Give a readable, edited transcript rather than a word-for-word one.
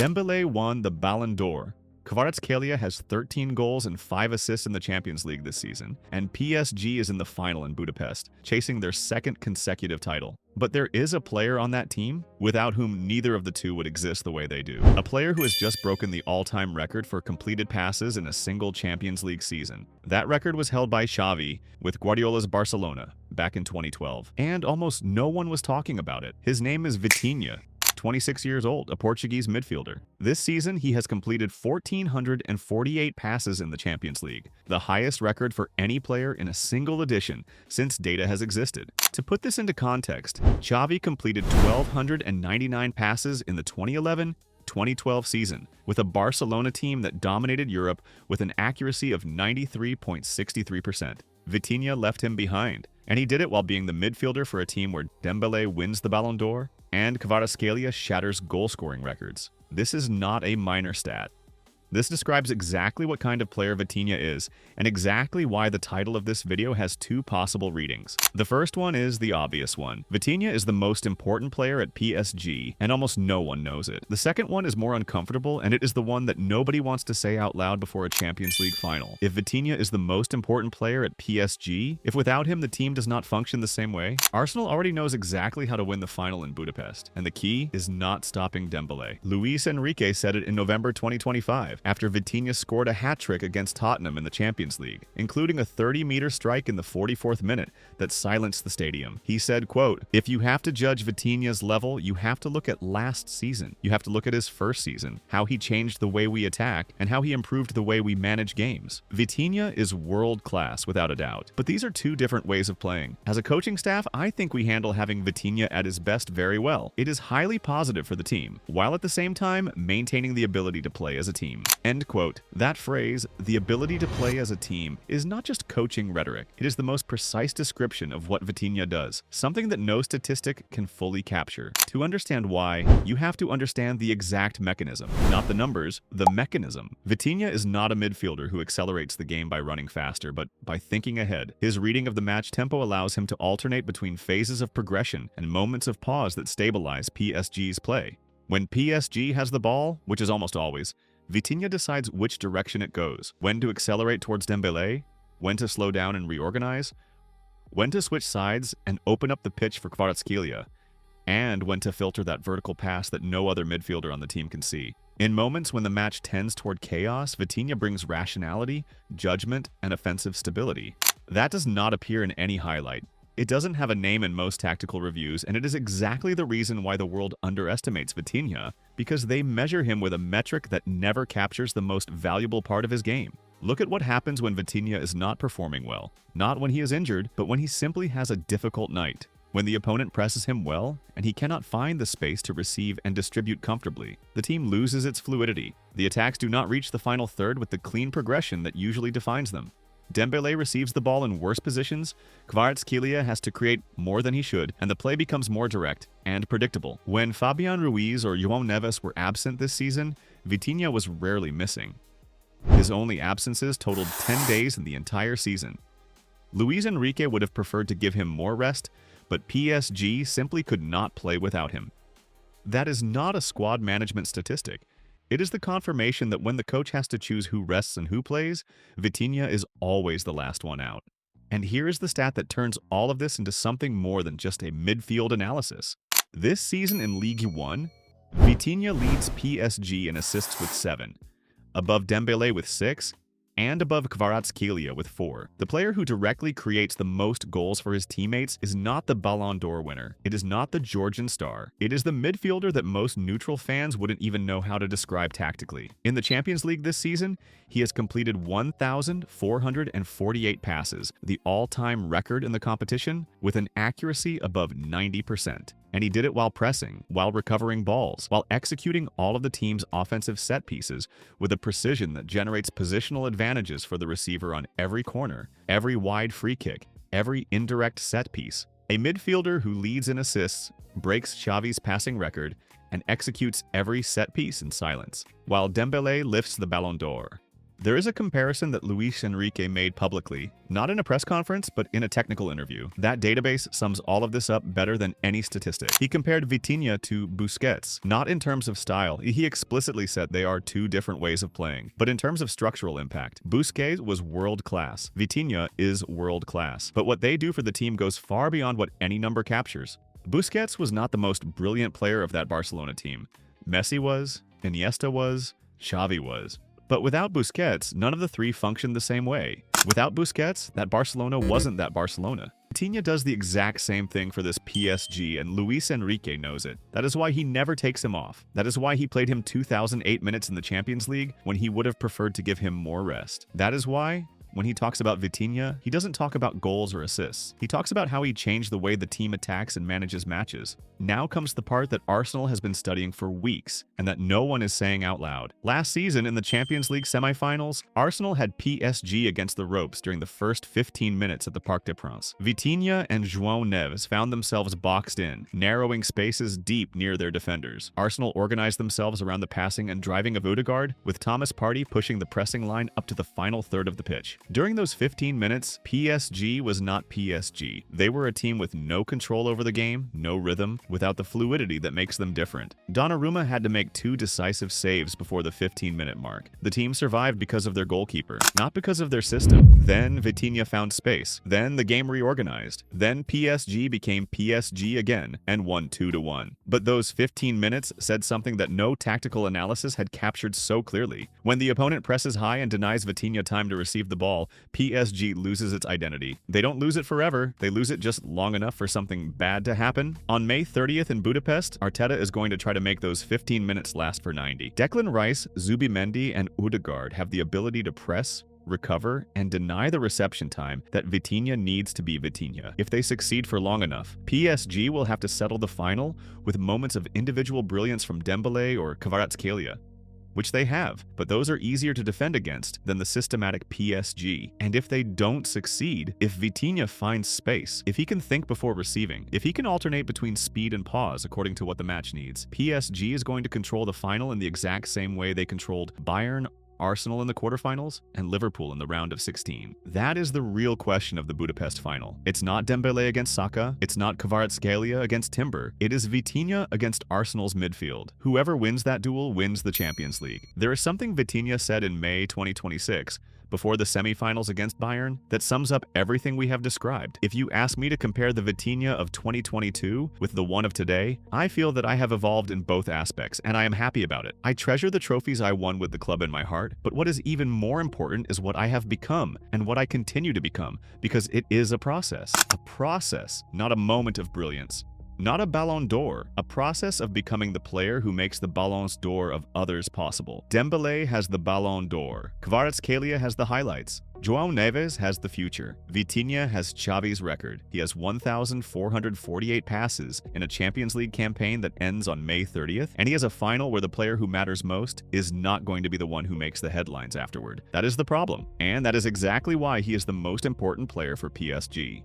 Dembélé won the Ballon d'Or. Kvaratskhelia has 13 goals and 5 assists in the Champions League this season, and PSG is in the final in Budapest, chasing their second consecutive title. But there is a player on that team without whom neither of the two would exist the way they do. A player who has just broken the all-time record for completed passes in a single Champions League season. That record was held by Xavi with Guardiola's Barcelona back in 2012, and almost no one was talking about it. His name is Vitinha. 26 years old, a Portuguese midfielder. This season, he has completed 1,448 passes in the Champions League, the highest record for any player in a single edition since data has existed. To put this into context, Xavi completed 1,299 passes in the 2011-2012 season, with a Barcelona team that dominated Europe with an accuracy of 93.63%. Vitinha left him behind, and he did it while being the midfielder for a team where Dembélé wins the Ballon d'Or and Kvaratskhelia shatters goal-scoring records. This is not a minor stat. This describes exactly what kind of player Vitinha is, and exactly why the title of this video has two possible readings. The first one is the obvious one. Vitinha is the most important player at PSG, and almost no one knows it. The second one is more uncomfortable, and it is the one that nobody wants to say out loud before a Champions League final. If Vitinha is the most important player at PSG, if without him the team does not function the same way, Arsenal already knows exactly how to win the final in Budapest, and the key is not stopping Dembélé. Luis Enrique said it in November 2025. After Vitinha scored a hat-trick against Tottenham in the Champions League, including a 30-meter strike in the 44th minute that silenced the stadium. He said, quote, "If you have to judge Vitinha's level, you have to look at last season. You have to look at his first season, how he changed the way we attack, and how he improved the way we manage games. Vitinha is world-class, without a doubt. But these are two different ways of playing. As a coaching staff, I think we handle having Vitinha at his best very well. It is highly positive for the team, while at the same time maintaining the ability to play as a team." End quote. That phrase, the ability to play as a team, is not just coaching rhetoric. It is the most precise description of what Vitinha does, something that no statistic can fully capture. To understand why, you have to understand the exact mechanism, not the numbers, the mechanism. Vitinha is not a midfielder who accelerates the game by running faster, but by thinking ahead. His reading of the match tempo allows him to alternate between phases of progression and moments of pause that stabilize PSG's play. When PSG has the ball, which is almost always, Vitinha decides which direction it goes, when to accelerate towards Dembélé, when to slow down and reorganize, when to switch sides and open up the pitch for Kvaratskhelia, and when to filter that vertical pass that no other midfielder on the team can see. In moments when the match tends toward chaos, Vitinha brings rationality, judgment, and offensive stability. That does not appear in any highlight. It doesn't have a name in most tactical reviews, and it is exactly the reason why the world underestimates Vitinha, because they measure him with a metric that never captures the most valuable part of his game. Look at what happens when Vitinha is not performing well. Not when he is injured, but when he simply has a difficult night. When the opponent presses him well, and he cannot find the space to receive and distribute comfortably, the team loses its fluidity. The attacks do not reach the final third with the clean progression that usually defines them. Dembélé receives the ball in worse positions, Kvaratskhelia has to create more than he should, and the play becomes more direct and predictable. When Fabian Ruiz or João Neves were absent this season, Vitinha was rarely missing. His only absences totaled 10 days in the entire season. Luis Enrique would have preferred to give him more rest, but PSG simply could not play without him. That is not a squad management statistic. It is the confirmation that when the coach has to choose who rests and who plays, Vitinha is always the last one out. And here is the stat that turns all of this into something more than just a midfield analysis. This season in Ligue 1, Vitinha leads PSG in assists with 7, above Dembélé with 6, and above Kvaratskhelia with 4. The player who directly creates the most goals for his teammates is not the Ballon d'Or winner. It is not the Georgian star. It is the midfielder that most neutral fans wouldn't even know how to describe tactically. In the Champions League this season, he has completed 1,448 passes, the all-time record in the competition, with an accuracy above 90%. And he did it while pressing, while recovering balls, while executing all of the team's offensive set pieces with a precision that generates positional advantages for the receiver on every corner, every wide free kick, every indirect set piece. A midfielder who leads in assists, breaks Xavi's passing record, and executes every set piece in silence, while Dembélé lifts the Ballon d'Or. There is a comparison that Luis Enrique made publicly, not in a press conference, but in a technical interview. That database sums all of this up better than any statistic. He compared Vitinha to Busquets, not in terms of style. He explicitly said they are two different ways of playing, but in terms of structural impact. Busquets was world-class. Vitinha is world-class. But what they do for the team goes far beyond what any number captures. Busquets was not the most brilliant player of that Barcelona team. Messi was, Iniesta was, Xavi was. But without Busquets, none of the three functioned the same way. Without Busquets, that Barcelona wasn't that Barcelona. Vitinha does the exact same thing for this PSG, and Luis Enrique knows it. That is why he never takes him off. That is why he played him 2,008 minutes in the Champions League when he would have preferred to give him more rest. That is why when he talks about Vitinha, he doesn't talk about goals or assists. He talks about how he changed the way the team attacks and manages matches. Now comes the part that Arsenal has been studying for weeks, and that no one is saying out loud. Last season, in the Champions League semifinals, Arsenal had PSG against the ropes during the first 15 minutes at the Parc des Princes. Vitinha and João Neves found themselves boxed in, narrowing spaces deep near their defenders. Arsenal organized themselves around the passing and driving of Odegaard, with Thomas Partey pushing the pressing line up to the final third of the pitch. During those 15 minutes, PSG was not PSG. They were a team with no control over the game, no rhythm, without the fluidity that makes them different. Donnarumma had to make 2 decisive saves before the 15-minute mark. The team survived because of their goalkeeper, not because of their system. Then Vitinha found space. Then the game reorganized. Then PSG became PSG again and won 2-1. But those 15 minutes said something that no tactical analysis had captured so clearly. When the opponent presses high and denies Vitinha time to receive the ball, PSG loses its identity. They don't lose it forever, they lose it just long enough for something bad to happen. On May 30th in Budapest, Arteta is going to try to make those 15 minutes last for 90. Declan Rice, Zubimendi, and Odegaard have the ability to press, recover, and deny the reception time that Vitinha needs to be Vitinha. If they succeed for long enough, PSG will have to settle the final with moments of individual brilliance from Dembélé or Kvaratskhelia, which they have, but those are easier to defend against than the systematic PSG. And if they don't succeed, if Vitinha finds space, if he can think before receiving, if he can alternate between speed and pause according to what the match needs, PSG is going to control the final in the exact same way they controlled Bayern, Arsenal in the quarterfinals, and Liverpool in the round of 16. That is the real question of the Budapest final. It's not Dembélé against Saka, it's not Kvaratskhelia against Timber, it is Vitinha against Arsenal's midfield. Whoever wins that duel wins the Champions League. There is something Vitinha said in May 2026, before the semifinals against Bayern, that sums up everything we have described. If you ask me to compare the Vitinha of 2022 with the one of today, I feel that I have evolved in both aspects, and I am happy about it. I treasure the trophies I won with the club in my heart, but what is even more important is what I have become and what I continue to become, because it is a process, not a moment of brilliance. Not a Ballon d'Or, a process of becoming the player who makes the Ballons d'Or of others possible. Dembélé has the Ballon d'Or. Kvaratskhelia has the highlights. João Neves has the future. Vitinha has Xavi's record. He has 1,448 passes in a Champions League campaign that ends on May 30th, and he has a final where the player who matters most is not going to be the one who makes the headlines afterward. That is the problem, and that is exactly why he is the most important player for PSG.